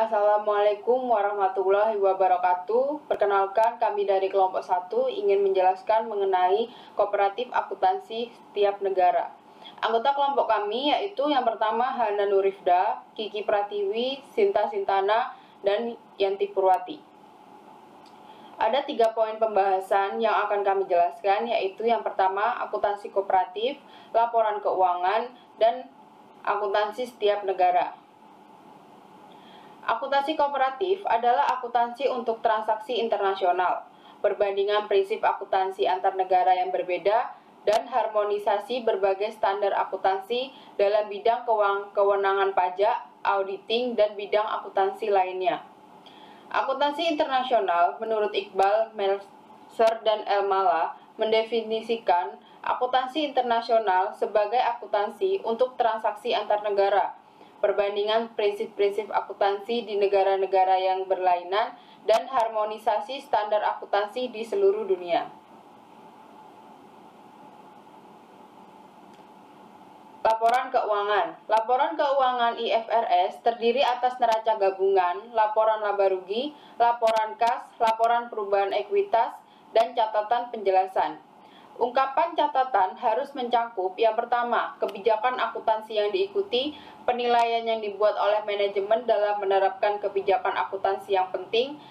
Assalamualaikum warahmatullahi wabarakatuh. Perkenalkan, kami dari kelompok 1 ingin menjelaskan mengenai kooperatif akuntansi setiap negara. Anggota kelompok kami yaitu yang pertama Hana Nurifda, Kiki Pratiwi, Sinta Sintana, dan Yanti Purwati. Ada 3 poin pembahasan yang akan kami jelaskan, yaitu yang pertama akuntansi kooperatif, laporan keuangan, dan akuntansi setiap negara. Akuntansi kooperatif adalah akuntansi untuk transaksi internasional, perbandingan prinsip akuntansi antar negara yang berbeda, dan harmonisasi berbagai standar akuntansi dalam bidang kewenangan pajak, auditing, dan bidang akuntansi lainnya. Akuntansi internasional menurut Iqbal, Meltzer, dan Elmala mendefinisikan akuntansi internasional sebagai akuntansi untuk transaksi antar negara, perbandingan prinsip-prinsip akuntansi di negara-negara yang berlainan, dan harmonisasi standar akuntansi di seluruh dunia. Laporan keuangan. Laporan keuangan IFRS terdiri atas neraca gabungan, laporan laba rugi, laporan kas, laporan perubahan ekuitas, dan catatan penjelasan. Ungkapan catatan harus mencakup yang pertama, kebijakan akuntansi yang diikuti, penilaian yang dibuat oleh manajemen dalam menerapkan kebijakan akuntansi yang penting,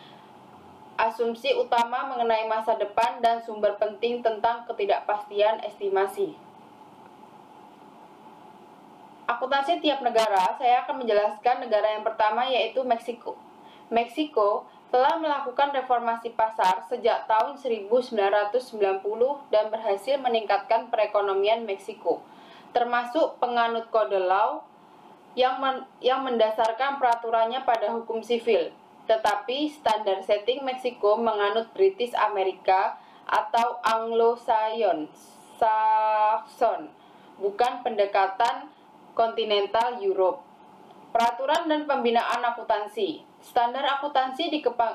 asumsi utama mengenai masa depan, dan sumber penting tentang ketidakpastian estimasi. Akuntansi tiap negara, saya akan menjelaskan negara yang pertama yaitu Meksiko. Meksiko telah melakukan reformasi pasar sejak tahun 1990 dan berhasil meningkatkan perekonomian Meksiko, termasuk penganut kode law yang mendasarkan peraturannya pada hukum sivil. Tetapi standar setting Meksiko menganut British Amerika atau Anglo-Saxon, bukan pendekatan kontinental Europe. Peraturan dan pembinaan akuntansi. Standar akuntansi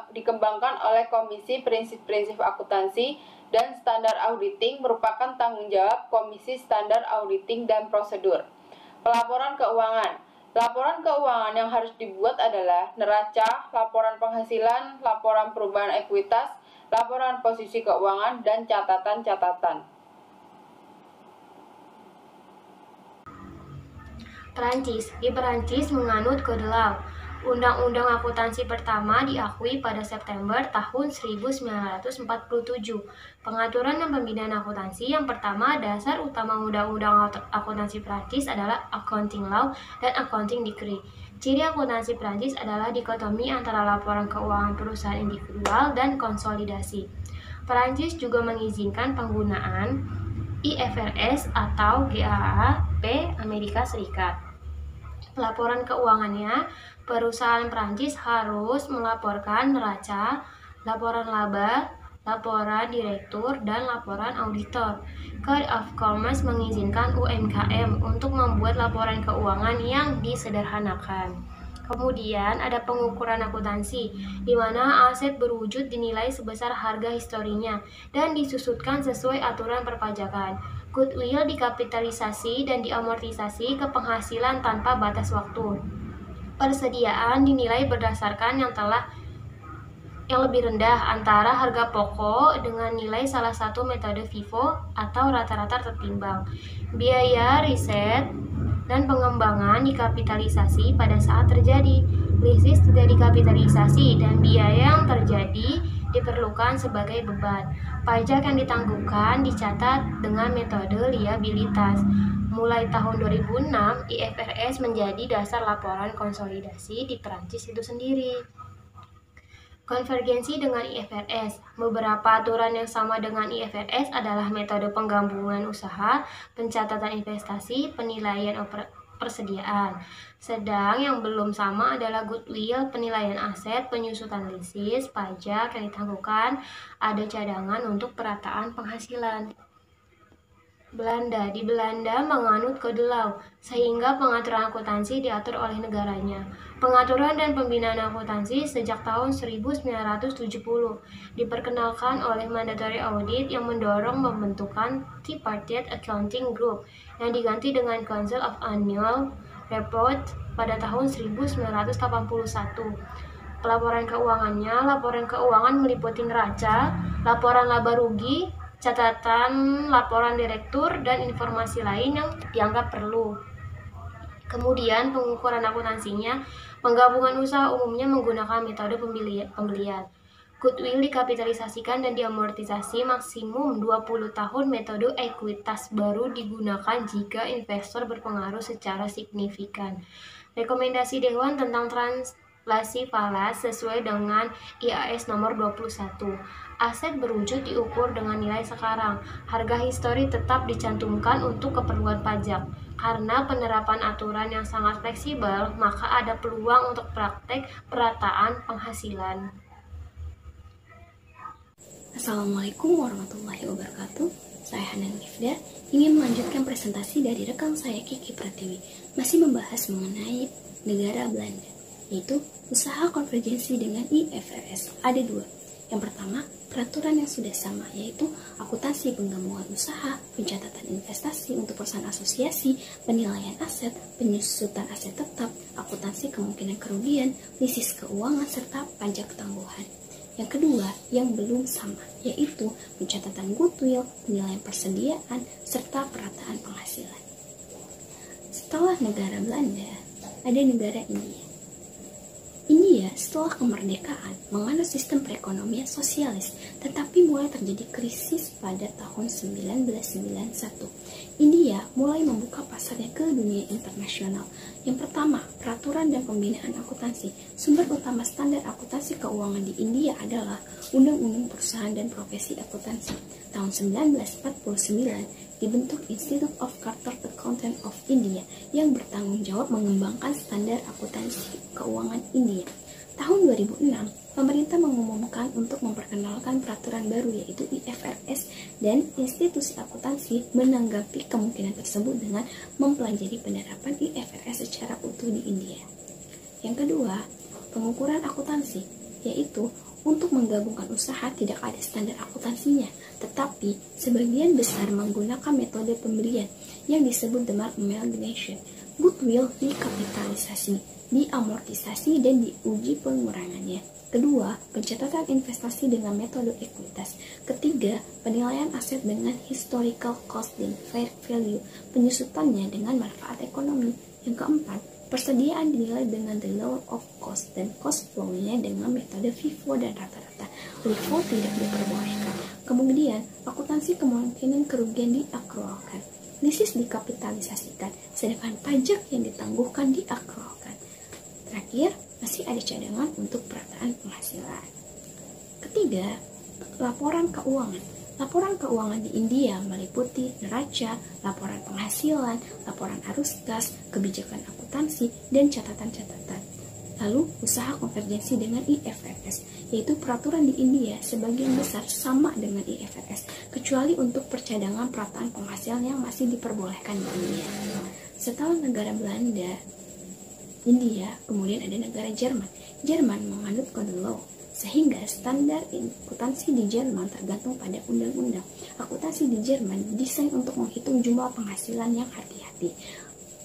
dikembangkan oleh Komisi Prinsip-Prinsip Akuntansi, dan standar auditing merupakan tanggung jawab Komisi Standar Auditing dan Prosedur. Pelaporan keuangan. Laporan keuangan yang harus dibuat adalah neraca, laporan penghasilan, laporan perubahan ekuitas, laporan posisi keuangan, dan catatan-catatan. Perancis. Di Perancis menganut kode law. Undang-undang akuntansi pertama diakui pada September tahun 1947. Pengaturan dan pembinaan akuntansi yang pertama, dasar utama undang-undang akuntansi Perancis adalah Accounting Law dan Accounting Decree. Ciri akuntansi Perancis adalah dikotomi antara laporan keuangan perusahaan individual dan konsolidasi. Perancis juga mengizinkan penggunaan IFRS atau GAAP Amerika Serikat. Laporan keuangannya, perusahaan Prancis harus melaporkan neraca, laporan laba, laporan direktur, dan laporan auditor. Code of Commerce mengizinkan UMKM untuk membuat laporan keuangan yang disederhanakan. Kemudian ada pengukuran akuntansi, di mana aset berwujud dinilai sebesar harga historinya dan disusutkan sesuai aturan perpajakan. Goodwill dikapitalisasi dan diamortisasi ke penghasilan tanpa batas waktu. Persediaan dinilai berdasarkan yang lebih rendah antara harga pokok dengan nilai salah satu metode FIFO atau rata-rata tertimbang. Biaya riset dan pengembangan dikapitalisasi pada saat terjadi. Lisis tidak dikapitalisasi dan biaya yang terjadi diperlukan sebagai beban. Pajak yang ditangguhkan dicatat dengan metode liabilitas. Mulai tahun 2006, IFRS menjadi dasar laporan konsolidasi di Perancis itu sendiri. Konvergensi dengan IFRS. Beberapa aturan yang sama dengan IFRS adalah metode penggabungan usaha, pencatatan investasi, penilaian persediaan. Sedang yang belum sama adalah goodwill, penilaian aset, penyusutan lisis, pajak yang ditangguhkan, ada cadangan untuk perataan penghasilan. Belanda. Di Belanda menganut kode law, sehingga pengaturan akuntansi diatur oleh negaranya. Pengaturan dan pembinaan akuntansi sejak tahun 1970 diperkenalkan oleh mandatory audit yang mendorong pembentukan Tripartite Accounting Group yang diganti dengan Council of Annual Report pada tahun 1981. Laporan keuangan meliputi neraca, laporan laba rugi, catatan laporan direktur, dan informasi lain yang dianggap perlu. Kemudian pengukuran akuntansinya, penggabungan usaha umumnya menggunakan metode pembelian. Goodwill dikapitalisasikan dan diamortisasi maksimum 20 tahun. Metode ekuitas baru digunakan jika investor berpengaruh secara signifikan. Rekomendasi Dewan tentang translasi falas sesuai dengan IAS nomor 21. Aset berwujud diukur dengan nilai sekarang. Harga histori tetap dicantumkan untuk keperluan pajak. Karena penerapan aturan yang sangat fleksibel, maka ada peluang untuk praktek perataan penghasilan. Assalamualaikum warahmatullahi wabarakatuh. Saya Hanan Gifda ingin melanjutkan presentasi dari rekan saya Kiki Pratiwi, masih membahas mengenai negara Belanda, yaitu usaha konvergensi dengan IFRS. Ada dua. Yang pertama, peraturan yang sudah sama, yaitu akuntansi penggabungan usaha, pencatatan investasi untuk perusahaan asosiasi, penilaian aset, penyusutan aset tetap, akuntansi kemungkinan kerugian, lisis keuangan, serta pajak tangguhan. Yang kedua, yang belum sama, yaitu pencatatan goodwill, penilaian persediaan, serta perataan penghasilan. Setelah negara Belanda, ada negara India. India setelah kemerdekaan menganut sistem perekonomian sosialis, tetapi mulai terjadi krisis pada tahun 1991. India mulai membuka pasarnya ke dunia internasional. Yang pertama, peraturan dan pembinaan akuntansi. Sumber utama standar akuntansi keuangan di India adalah Undang-Undang Perusahaan dan Profesi Akuntansi. Tahun 1949 dibentuk Institute of Chartered Accountants of India yang bertanggung jawab mengembangkan standar akuntansi keuangan India. Tahun 2006, pemerintah mengumumkan untuk memperkenalkan peraturan baru yaitu IFRS, dan institusi akuntansi menanggapi kemungkinan tersebut dengan mempelajari penerapan IFRS secara utuh di India. Yang kedua, pengukuran akuntansi, yaitu untuk menggabungkan usaha tidak ada standar akuntansinya, tetapi sebagian besar menggunakan metode pembelian yang disebut dengan amalgamation. Goodwill dikapitalisasi, diamortisasi, dan diuji pengurangannya. Kedua, pencatatan investasi dengan metode ekuitas. Ketiga, penilaian aset dengan historical cost dan fair value, penyusutannya dengan manfaat ekonomi. Yang keempat, persediaan dinilai dengan the law of cost dan cost flow-nya dengan metode FIFO dan rata-rata. LIFO tidak diperbolehkan. Kemudian, akuntansi kemungkinan kerugian diakrualkan. Lisis dikapitalisasikan, sedangkan pajak yang ditangguhkan diakrualkan. Terakhir, masih ada cadangan untuk perataan penghasilan. Ketiga, laporan keuangan. Laporan keuangan di India meliputi neraca, laporan penghasilan, laporan arus kas, kebijakan akuntansi, dan catatan-catatan. Lalu, usaha konvergensi dengan IFRS, yaitu peraturan di India sebagian besar sama dengan IFRS, kecuali untuk percadangan perataan penghasilan yang masih diperbolehkan di India. Setelah negara Belanda, India, kemudian ada negara Jerman. Jerman menganut common law, sehingga standar akuntansi di Jerman tergantung pada undang-undang. Akuntansi di Jerman didesain untuk menghitung jumlah penghasilan yang hati-hati.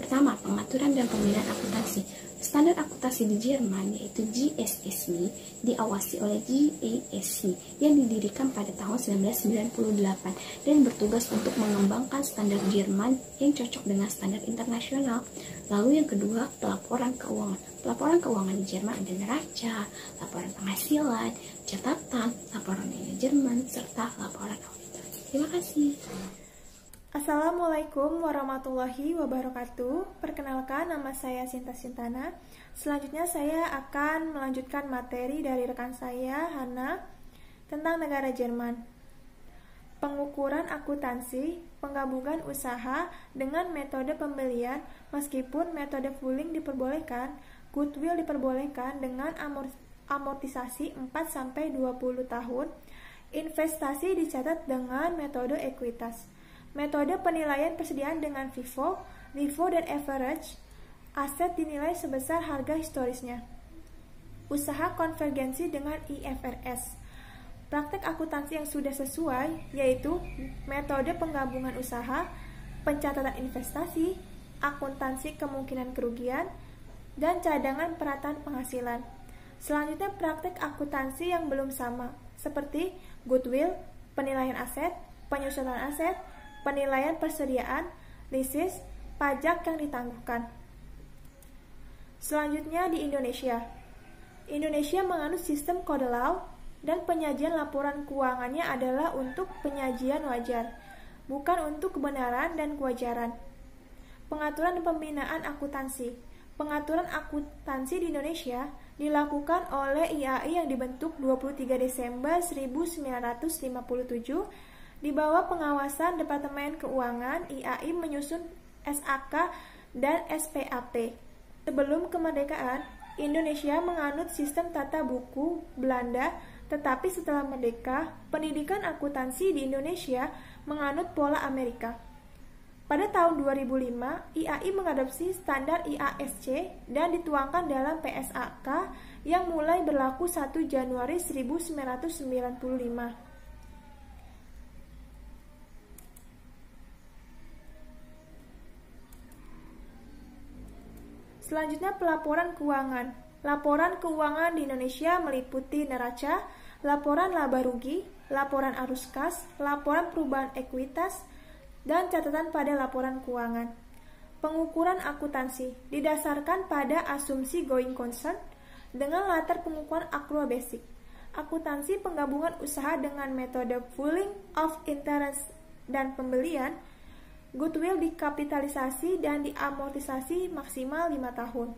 Pertama, pengaturan dan pembinaan akuntansi. Standar akuntansi di Jerman yaitu GSSB diawasi oleh GASC yang didirikan pada tahun 1998 dan bertugas untuk mengembangkan standar Jerman yang cocok dengan standar internasional. Lalu yang kedua, pelaporan keuangan. Pelaporan keuangan di Jerman ada neraca, laporan penghasilan, catatan, laporan manajemen, serta laporan auditor. Terima kasih. Assalamualaikum warahmatullahi wabarakatuh. Perkenalkan, nama saya Sinta Sintana. Selanjutnya saya akan melanjutkan materi dari rekan saya, Hana, tentang negara Jerman. Pengukuran akuntansi, penggabungan usaha dengan metode pembelian, meskipun metode pooling diperbolehkan, goodwill diperbolehkan dengan amortisasi 4-20 tahun, investasi dicatat dengan metode ekuitas. Metode penilaian persediaan dengan FIFO, LIFO, dan average. Aset dinilai sebesar harga historisnya. Usaha konvergensi dengan IFRS. Praktek akuntansi yang sudah sesuai, yaitu metode penggabungan usaha, pencatatan investasi, akuntansi kemungkinan kerugian, dan cadangan perataan penghasilan. Selanjutnya praktek akuntansi yang belum sama, seperti goodwill, penilaian aset, penyusunan aset, penilaian persediaan, leases, pajak yang ditangguhkan. Selanjutnya di Indonesia. Indonesia menganut sistem kode law dan penyajian laporan keuangannya adalah untuk penyajian wajar, bukan untuk kebenaran dan kewajaran. Pengaturan dan pembinaan akuntansi. Pengaturan akuntansi di Indonesia dilakukan oleh IAI yang dibentuk 23 Desember 1957 di bawah pengawasan Departemen Keuangan. IAI menyusun SAK dan SPAP. Sebelum kemerdekaan, Indonesia menganut sistem tata buku Belanda, tetapi setelah merdeka, pendidikan akuntansi di Indonesia menganut pola Amerika. Pada tahun 2005, IAI mengadopsi standar IASC dan dituangkan dalam PSAK yang mulai berlaku 1 Januari 1995. Selanjutnya pelaporan keuangan. Laporan keuangan di Indonesia meliputi neraca, laporan laba rugi, laporan arus kas, laporan perubahan ekuitas, dan catatan pada laporan keuangan. Pengukuran akuntansi didasarkan pada asumsi going concern dengan latar pengukuran accrual basic. Akuntansi penggabungan usaha dengan metode pooling of interest dan pembelian. Goodwill dikapitalisasi dan diamortisasi maksimal 5 tahun.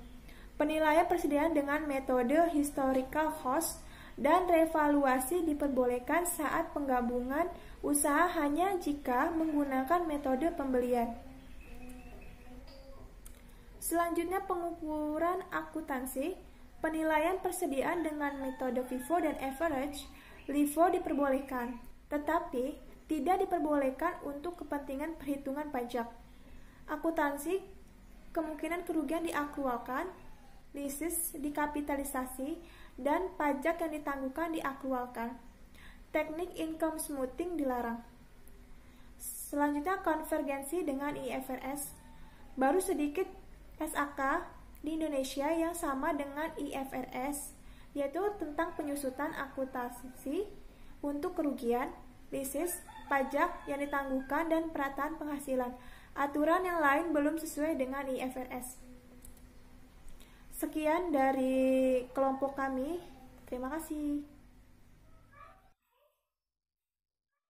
Penilaian persediaan dengan metode historical cost dan revaluasi diperbolehkan saat penggabungan usaha hanya jika menggunakan metode pembelian. Selanjutnya pengukuran akuntansi. Penilaian persediaan dengan metode FIFO dan average. LIFO diperbolehkan, tetapi tidak diperbolehkan untuk kepentingan perhitungan pajak. Akuntansi, kemungkinan kerugian diakrualkan, leases dikapitalisasi, dan pajak yang ditangguhkan diakrualkan. Teknik income smoothing dilarang. Selanjutnya konvergensi dengan IFRS. Baru sedikit SAK di Indonesia yang sama dengan IFRS, yaitu tentang penyusutan akuntansi untuk kerugian, leases, pajak yang ditangguhkan, dan perataan penghasilan. Aturan yang lain belum sesuai dengan IFRS. Sekian dari kelompok kami. Terima kasih.